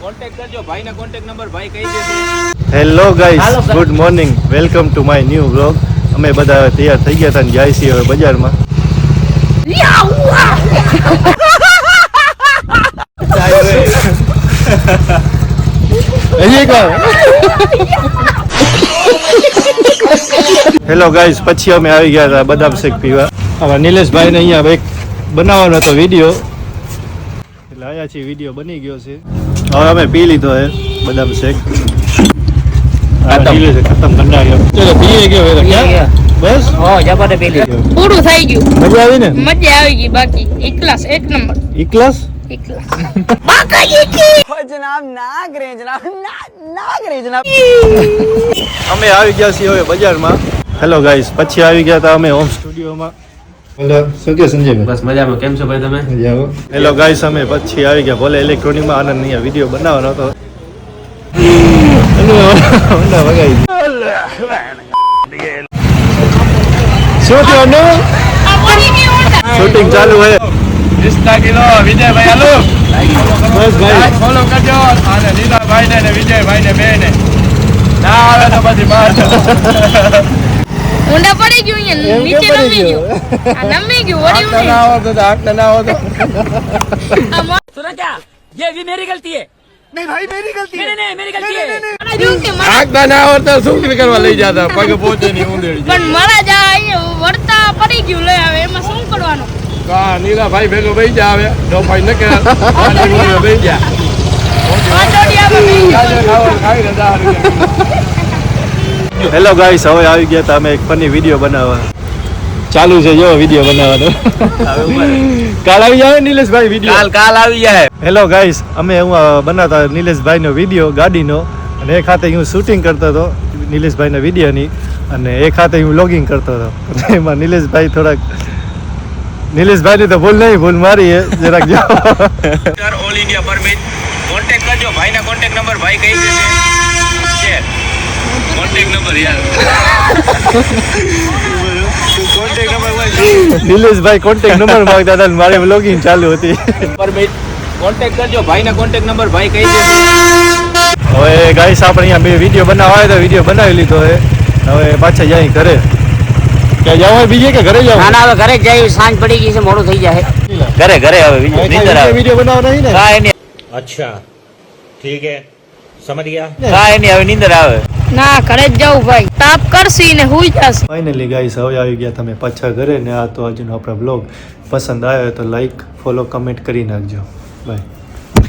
Contact કરજો, ભાઈના contact number ભાઈ કહી દેશે. Hello guys, good morning, welcome to my new vlog. અમે બધા તૈયાર થઈ ગયા હતા અને જાય છીએ હવે બજારમાં. હેલો ગાઈસ, પછી અમે આવી ગયા હતા બદામ શેક પીવા. હવે નિલેશભાઈને અહીંયા એક બનાવવાનો હતો વિડીયો, એટલે અહીંયા છે વિડીયો બની ગયો છે. હવે અમે પી લીધો હે બદામ શેક. ખતમ કરી નાખ્યો. ચલો પીએ ગયો બસ. જબરદસ્ત પી લીધું. પૂરું થઈ ગયું. મજા આવી ને? મજા આવી ગઈ. બાકી એક ક્લાસ એક નંબર. એક ક્લાસ અમે આવી ગયા છીએ હવે બજારમાં. હેલો ગાઈસ, પછી આવી ગયા હતા અમે હોમ સ્ટુડિયોમાં. હેલો, શું કે સંજયભાઈ? બસ મજામાં. કેમ છો ભાઈ તમે? હેલો ગાઈસ, અમે પછી આવી ગયા ભલે ઇલેક્ટ્રોનિકમાં. આનંદ અહીંયા વિડીયો બનાવવાનો હતો. શું થયું? શૂટિંગ ચાલુ હે. 20 કિલો વિજયભાઈ હાલો. બસ ભાઈ ફોલો કરજો અને નીલાભાઈ ને વિજયભાઈ ને બે ને ના આવે તો પછી બહાર ઊંડા પડી ગયું અહીંયા નીચે નમી ગયું. આ નમી ગયું વળી ઊંડે. ના આવો તો આંખ ના આવો તો સુનો क्या ये भी मेरी गलती है. નહીં ભાઈ મેરી ગલતી नहीं मेरी गलती है. મને જોયું કે મને આંખ ના આવડતા શું કરવા લઈ જતા પગ પહોંચે નહીં ઊંધેડી પણ મારા જા અહીંયા વળતા પડી ગયું લઈ આવે એમાં શું કરવાનું. કા નીલાભાઈ ભેગો બેસી જા આવે ડોફાઈ ન કે બેસી જા વાંદોડિયામાં બેસી ગયો. ખાઈ રજા હેલો ગાઈસ, હવે આવી ગયા હતા અમે એક ફની વિડીયો બનાવવા. ચાલુ છે જો વિડીયો બનાવવાનો. કાલ આવી જાય નિલેશભાઈ વિડીયો. કાલ આવી જાય. હેલો ગાઈસ, અમે હું બનાવતા નિલેશભાઈનો વિડીયો ગાડીનો, અને એક હાથે હું શૂટિંગ કરતો હતો નિલેશભાઈના વિડીયોની, અને એક હાથે હું વ્લોગિંગ કરતો હતો. એમાં નિલેશભાઈ થોડાક નિલેશભાઈની તો ભૂલ નહીં, ભૂલ મારી હે જરાક જો. ઓલ ઇન્ડિયા પરમિટ કોન્ટેક્ટ કરજો, ભાઈના કોન્ટેક્ટ નંબર ભાઈ કહી દેશે. કોન્ટેક્ટ નંબર યાર કોન્ટેક્ટ નંબર નિલેશભાઈ કોન્ટેક્ટ નંબર માંગતા હતા, મારે વ્લોગિંગ ચાલુ હતી. પરમિટ કોન્ટેક્ટ કરજો, ભાઈના કોન્ટેક્ટ નંબર ભાઈ કહી દેશે. હવે ગાઈસ, આપણે અહીંયા બે વિડીયો બનાવવા આવ્યા તો વિડીયો બનાવી લીધો હે. હવે પાછા જાય ઘરે. ક્યાં જાવ બીજે કે ઘરે જાવ? ના હવે ઘરે જઈ સાંજ પડી ગઈ છે, મોડું થઈ જાય. ઘરે હવે વિડીયો બનાવવા નહીં ને? કાંઈ નહીં अच्छा ठीक है समझ गया. કાંઈ નહીં હવે નીંદર આવે. ના ઘરે જ જાઉં ભાઈ. તાપ કરશી ને હુઈ જશે. ફાઇનલી ગાઈસ, હવે આવી ગયા તમે પાછા ઘરે. ને આ તો આજનો આપણો બ્લોગ પસંદ આવ્યો તો લાઈક, ફોલો, કમેન્ટ કરી નાખજો. બાય.